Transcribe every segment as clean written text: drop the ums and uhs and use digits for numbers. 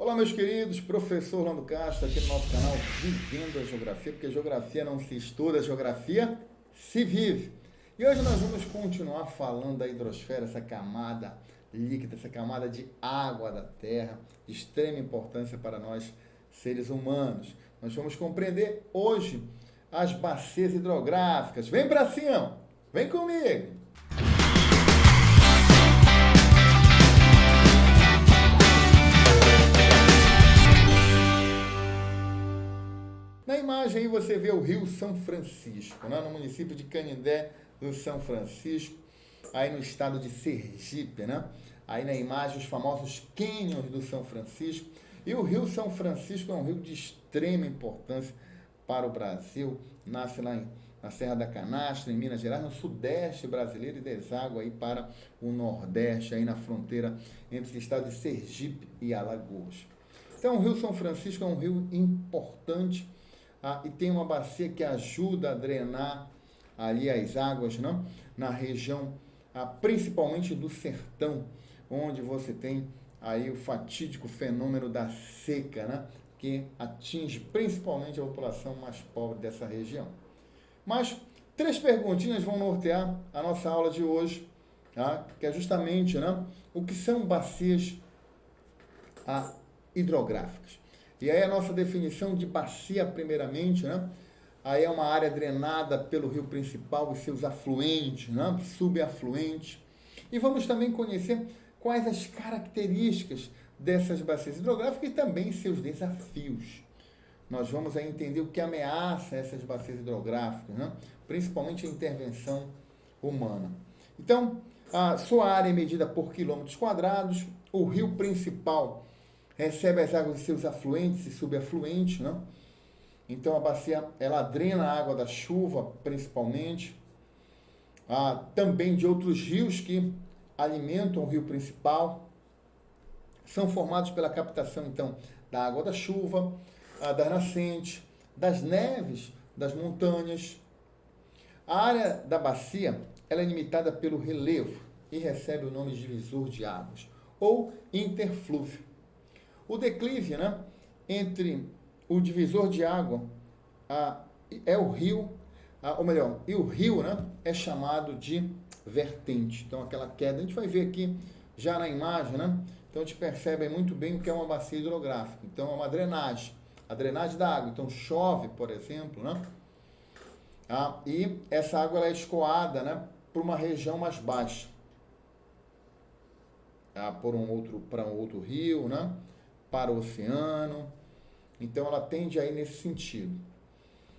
Olá, meus queridos, professor Orlando Castro aqui no nosso canal Vivendo a Geografia, porque geografia não se estuda, geografia se vive. E hoje nós vamos continuar falando da hidrosfera, essa camada líquida, essa camada de água da Terra, de extrema importância para nós, seres humanos. Nós vamos compreender hoje as bacias hidrográficas. Vem pra cima, vem comigo! Na imagem aí você vê o Rio São Francisco, né? No município de Canindé do São Francisco, aí no estado de Sergipe, né? Aí na imagem os famosos cânions do São Francisco. E o Rio São Francisco é um rio de extrema importância para o Brasil, nasce lá na Serra da Canastra, em Minas Gerais, no sudeste brasileiro, e deságua aí para o nordeste, aí na fronteira entre o estado de Sergipe e Alagoas. Então o Rio São Francisco é um rio importante, e tem uma bacia que ajuda a drenar ali as águas, né? Na região, principalmente do sertão, onde você tem aí o fatídico fenômeno da seca, né? Que atinge principalmente a população mais pobre dessa região. Mas 3 perguntinhas vão nortear a nossa aula de hoje, tá? Que é justamente, né, o que são bacias hidrográficas. E aí a nossa definição de bacia, primeiramente, né? Aí é uma área drenada pelo rio principal e seus afluentes, né? Subafluentes. E vamos também conhecer quais as características dessas bacias hidrográficas e também seus desafios. Nós vamos aí entender o que ameaça essas bacias hidrográficas, né? Principalmente a intervenção humana. Então, a sua área é medida por quilômetros quadrados, o rio principal recebe as águas de seus afluentes e subafluentes, né? Então a bacia, ela drena a água da chuva, principalmente, também de outros rios que alimentam o rio principal, são formados pela captação, então, da água da chuva, das nascentes, das neves, das montanhas. A área da bacia, ela é limitada pelo relevo e recebe o nome de divisor de águas, ou interflúvio. O declive, né, entre o divisor de água é o rio, e o rio, né, é chamado de vertente. Então, aquela queda, a gente vai ver aqui já na imagem, né? Então, a gente percebe muito bem o que é uma bacia hidrográfica. Então, é uma drenagem, a drenagem da água. Então, chove, por exemplo, né? E essa água ela é escoada, né, para uma região mais baixa, para um outro rio, né? Para o oceano. Então ela tende aí nesse sentido.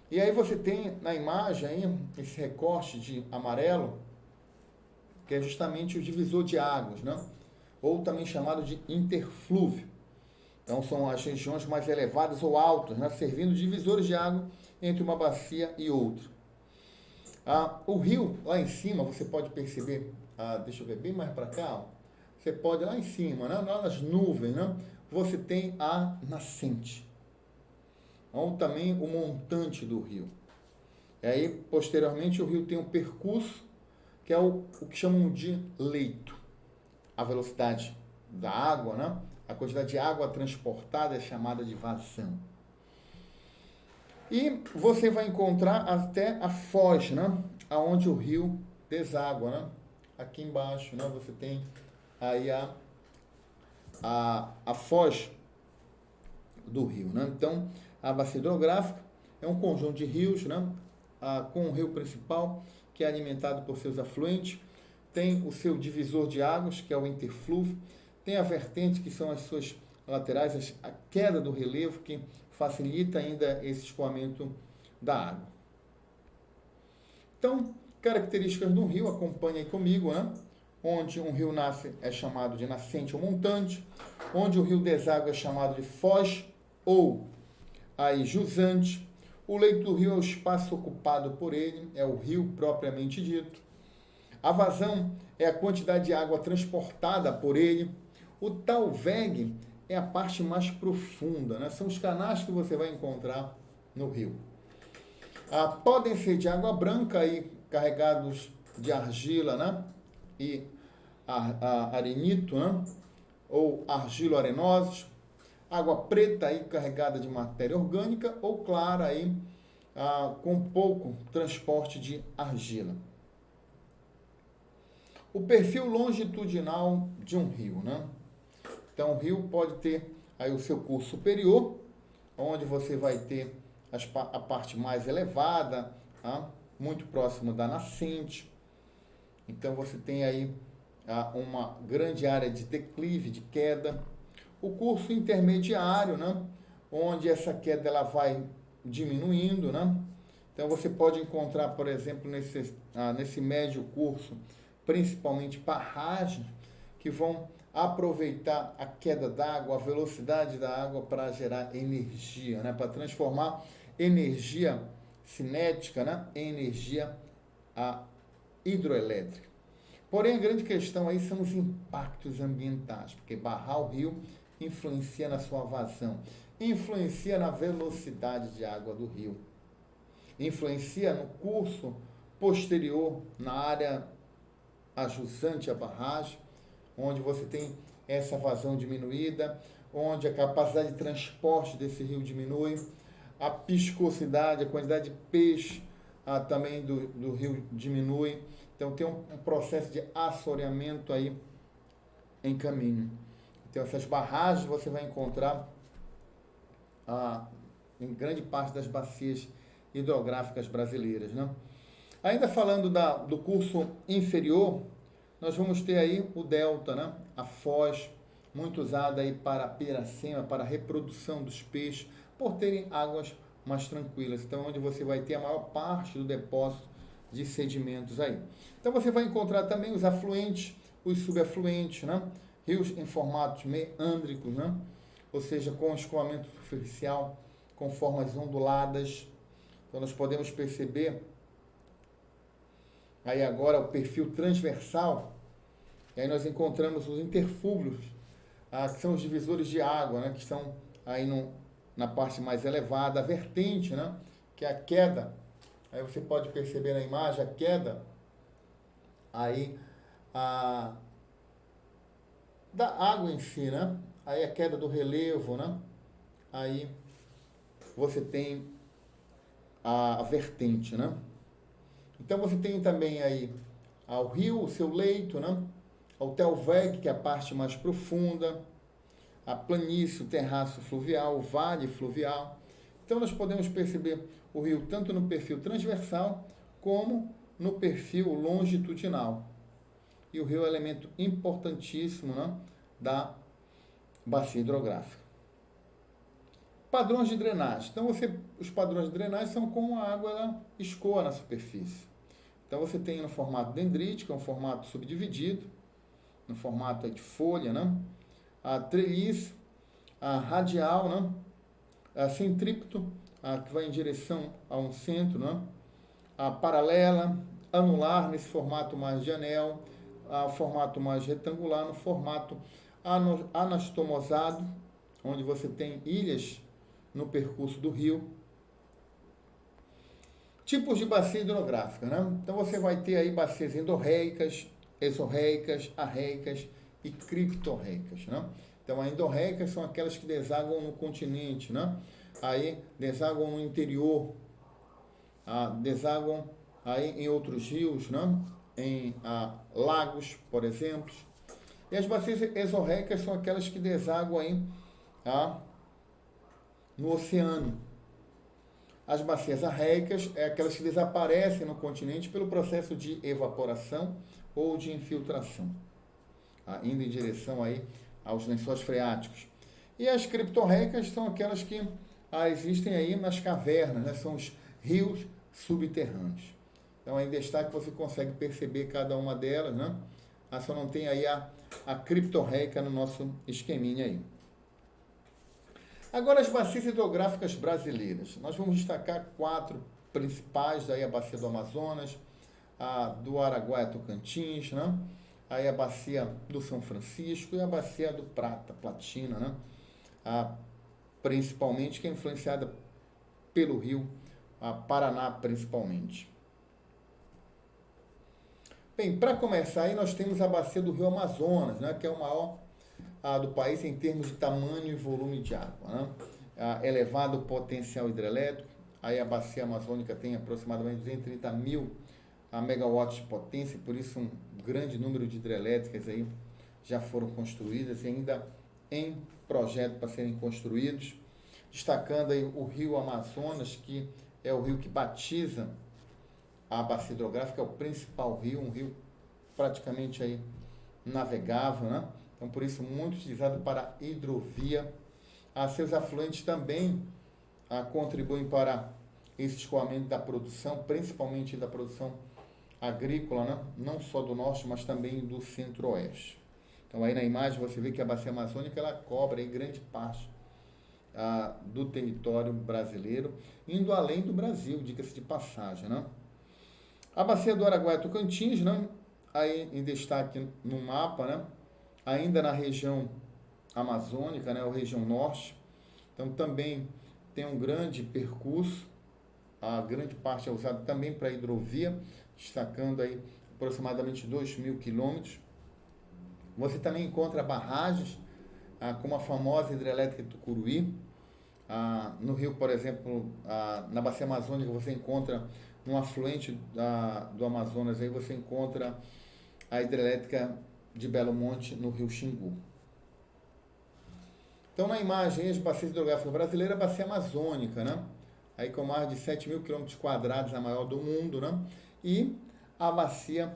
E aí você tem na imagem aí esse recorte de amarelo, que é justamente o divisor de águas, né? Ou também chamado de interflúvio. Então são as regiões mais elevadas ou altas, né? Servindo de divisores de água entre uma bacia e outra. O rio lá em cima, você pode perceber, deixa eu ver bem mais para cá, ó. Você pode lá em cima, né? Lá nas nuvens, né? Você tem a nascente, ou também o montante do rio. E aí, posteriormente, o rio tem um percurso, que é o que chamam de leito. A velocidade da água, né? A quantidade de água transportada é chamada de vazão. E você vai encontrar até a foz, né? Aonde o rio deságua, né? Aqui embaixo, né? Você tem aí a foz do rio, né? Então, a bacia hidrográfica é um conjunto de rios, né? Com o rio principal, que é alimentado por seus afluentes, tem o seu divisor de águas, que é o interflúvio, tem a vertente, que são as suas laterais, a queda do relevo, que facilita ainda esse escoamento da água. Então, características do rio, acompanha aí comigo, né? Onde um rio nasce é chamado de nascente ou montante, onde o rio deságua é chamado de foz ou aí jusante. O leito do rio é o espaço ocupado por ele, é o rio propriamente dito. A vazão é a quantidade de água transportada por ele. O talveg é a parte mais profunda, né? São os canais que você vai encontrar no rio. Podem ser de água branca, aí, carregados de argila, né? E arenito, né? Ou argilo-arenosos. água preta aí carregada de matéria orgânica ou clara aí com pouco transporte de argila. O perfil longitudinal de um rio, né? Então o rio pode ter aí o seu curso superior, onde você vai ter a parte mais elevada, tá? Muito próximo da nascente. Então você tem aí uma grande área de declive, de queda. O curso intermediário, né? Onde essa queda ela vai diminuindo, né? Então você pode encontrar, por exemplo, nesse médio curso, principalmente barragens que vão aproveitar a queda d'água, a velocidade da água para gerar energia, né? Para transformar energia cinética, né? Em energia hidroelétrica. Porém, a grande questão aí são os impactos ambientais, porque barrar o rio influencia na sua vazão, influencia na velocidade de água do rio, influencia no curso posterior, na área ajusante à barragem, onde você tem essa vazão diminuída, onde a capacidade de transporte desse rio diminui, a piscosidade, a quantidade de peixe também do rio diminui. Então tem um processo de assoreamento aí em caminho. Então essas barragens você vai encontrar em grande parte das bacias hidrográficas brasileiras, né? Ainda falando do curso inferior, nós vamos ter aí o delta, né? A foz, muito usada aí para a piracema, para a reprodução dos peixes, por terem águas mais tranquilas. Então, onde você vai ter a maior parte do depósito de sedimentos aí. Então, você vai encontrar também os afluentes, os subafluentes, né? Rios em formatos meândricos, né? Ou seja, com escoamento superficial, com formas onduladas. Então, nós podemos perceber aí agora o perfil transversal, e aí nós encontramos os interfúvios, que são os divisores de água, né? Que estão aí na parte mais elevada, a vertente, né? Que é a queda. Aí você pode perceber na imagem a queda aí da água em si, né? Aí a queda do relevo, né? Aí você tem a vertente, né? Então você tem também aí o rio, o seu leito, né? O Telveg, que é a parte mais profunda, a planície, o terraço fluvial, o vale fluvial. Então nós podemos perceber o rio tanto no perfil transversal como no perfil longitudinal. E o rio é um elemento importantíssimo, né, da bacia hidrográfica. Padrões de drenagem. Então os padrões de drenagem são como a água ela escoa na superfície. Então você tem no formato dendrítico, é um formato subdividido, no formato de folha, né? A treliço, a radial, né? A centrípeto, que vai em direção a um centro, né? A paralela, anular, nesse formato mais de anel, formato mais retangular, no formato anastomosado, onde você tem ilhas no percurso do rio. Tipos de bacia hidrográfica, né? Então você vai ter aí bacias endorreicas, exorreicas, arreicas e criptorreicas, né? Então, as endorreicas são aquelas que desaguam no continente, né? Aí, desaguam no interior, desaguam aí em outros rios, né? Em lagos, por exemplo. E as bacias exorreicas são aquelas que desaguam aí no oceano. As bacias arreicas é aquelas que desaparecem no continente pelo processo de evaporação ou de infiltração, indo em direção aí aos lençóis freáticos. E as criptorreicas são aquelas que existem aí nas cavernas, né? São os rios subterrâneos. Então, em destaque, você consegue perceber cada uma delas, né? Só não tem aí a criptorreica no nosso esqueminha aí. Agora, as bacias hidrográficas brasileiras. Nós vamos destacar 4 principais, daí a bacia do Amazonas, a do Araguaia Tocantins, né? Aí a bacia do São Francisco e a bacia do Platina, né? Principalmente, que é influenciada pelo rio Paraná, principalmente. Bem, para começar aí, nós temos a bacia do rio Amazonas, né? Que é o maior do país em termos de tamanho e volume de água, né? Elevado potencial hidrelétrico, aí a bacia amazônica tem aproximadamente 230 mil megawatts de potência, por isso um grande número de hidrelétricas aí já foram construídas e ainda em projeto para serem construídos, destacando aí o rio Amazonas, que é o rio que batiza a bacia hidrográfica, é o principal rio, um rio praticamente aí navegável, né? Então, por isso, muito utilizado para hidrovia. Seus afluentes também contribuem para esse escoamento da produção, principalmente da produção agrícola, né? Não só do norte, mas também do centro-oeste. Então, aí na imagem você vê que a bacia amazônica ela cobre aí grande parte do território brasileiro, indo além do Brasil, diga-se de passagem, né? A bacia do Araguaia-Tocantins, né? Aí em destaque no mapa, né? Ainda na região amazônica, né? A região norte. Então também tem um grande percurso, a grande parte é usada também para hidrovia, destacando aí aproximadamente 2.000 quilômetros. Você também encontra barragens, como a famosa hidrelétrica Tucuruí. No Rio, por exemplo, na bacia amazônica, você encontra um afluente do Amazonas, aí você encontra a hidrelétrica de Belo Monte, no Rio Xingu. Então, na imagem, as bacias hidrográficas brasileiras, a bacia amazônica, né? Aí com mais de 7.000 quilômetros quadrados, a maior do mundo, né? E a bacia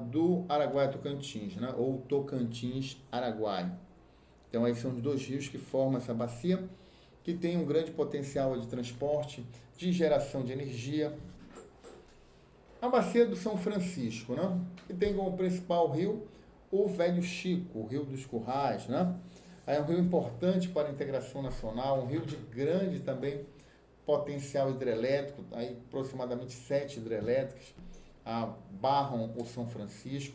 do Araguaia-Tocantins, né? Ou Tocantins-Araguaia. Então, aí são os dois rios que formam essa bacia, que tem um grande potencial de transporte, de geração de energia. A bacia do São Francisco, né? Que tem como principal rio o Velho Chico, o Rio dos Currais, né? É um rio importante para a integração nacional, um rio de grande também potencial hidrelétrico, aí aproximadamente 7 hidrelétricas barram o São Francisco.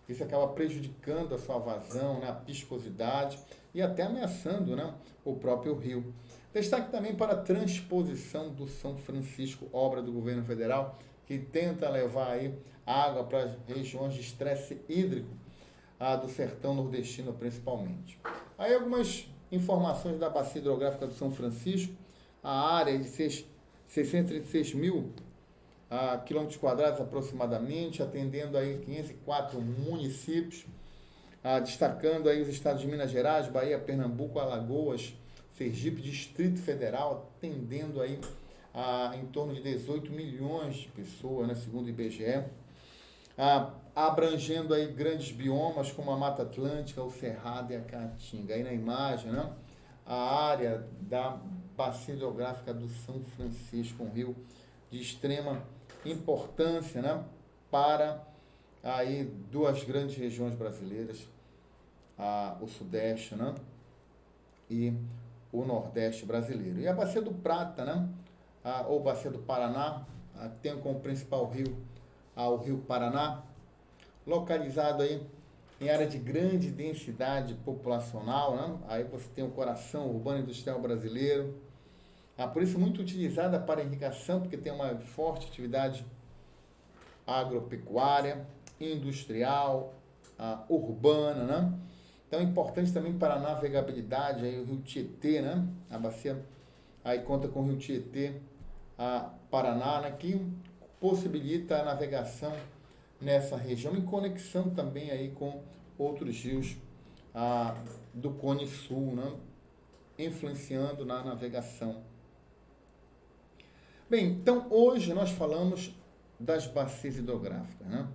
Isso acaba prejudicando a sua vazão, né, a piscosidade e até ameaçando, né, o próprio rio. Destaque também para a transposição do São Francisco, obra do governo federal, que tenta levar aí água para as regiões de estresse hídrico do sertão nordestino principalmente. Aí algumas informações da bacia hidrográfica do São Francisco, a área de 636 mil quilômetros quadrados aproximadamente, atendendo aí 504 municípios, destacando aí os estados de Minas Gerais, Bahia, Pernambuco, Alagoas, Sergipe, Distrito Federal, atendendo aí em torno de 18 milhões de pessoas, né, segundo o IBGE, abrangendo aí grandes biomas como a Mata Atlântica, o Cerrado e a Caatinga. Aí na imagem, né, a área da bacia hidrográfica do São Francisco, um rio de extrema importância, né, para aí duas grandes regiões brasileiras, o Sudeste, né, e o Nordeste brasileiro. E a bacia do Prata, né, ou bacia do Paraná, tem como principal rio o Rio Paraná, localizado aí em área de grande densidade populacional, né? Aí você tem o coração urbano industrial brasileiro, por isso muito utilizada para irrigação, porque tem uma forte atividade agropecuária, industrial, urbana, né? Então é importante também para a navegabilidade, aí o Rio Tietê, né? A bacia aí conta com o Rio Tietê, Paraná, né? Que possibilita a navegação nessa região, em conexão também aí com outros rios do Cone Sul, né? Influenciando na navegação. Bem, então hoje nós falamos das bacias hidrográficas, né?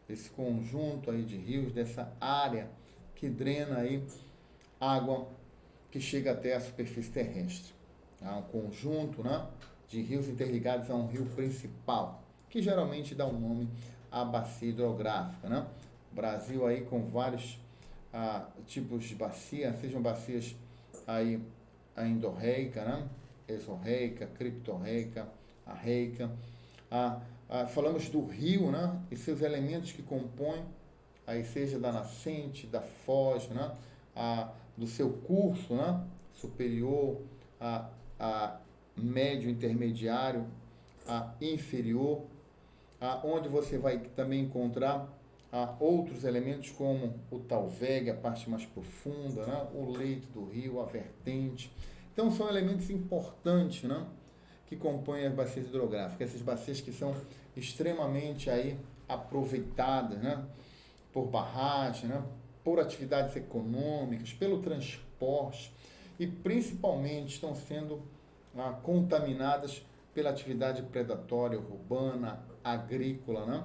Esse conjunto aí de rios, dessa área que drena aí água que chega até a superfície terrestre. Um conjunto, né, de rios interligados a um rio principal, que geralmente dá o nome à bacia hidrográfica, né? O Brasil aí com vários tipos de bacia, sejam bacias aí a endorreica, né? Exorreica, criptorreica, arreica. Falamos do rio, né? E seus elementos que compõem, aí seja da nascente, da foz, né? Do seu curso, né? Superior, médio, intermediário, inferior, onde você vai também encontrar outros elementos como o talveg, a parte mais profunda, né? O leito do rio, a vertente. Então são elementos importantes, né? Que compõem as bacias hidrográficas, essas bacias que são extremamente aí aproveitadas, né? Por barragem, né? Por atividades econômicas, pelo transporte e principalmente estão sendo contaminadas pela atividade predatória urbana, agrícola, né?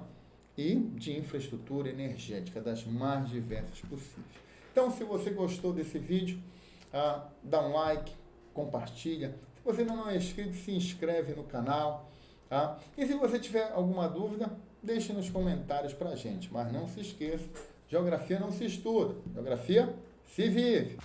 E de infraestrutura energética, das mais diversas possíveis. Então, se você gostou desse vídeo, dá um like, compartilha. Se você ainda não é inscrito, se inscreve no canal. Tá? E se você tiver alguma dúvida, deixe nos comentários para a gente. Mas não se esqueça, geografia não se estuda, geografia se vive.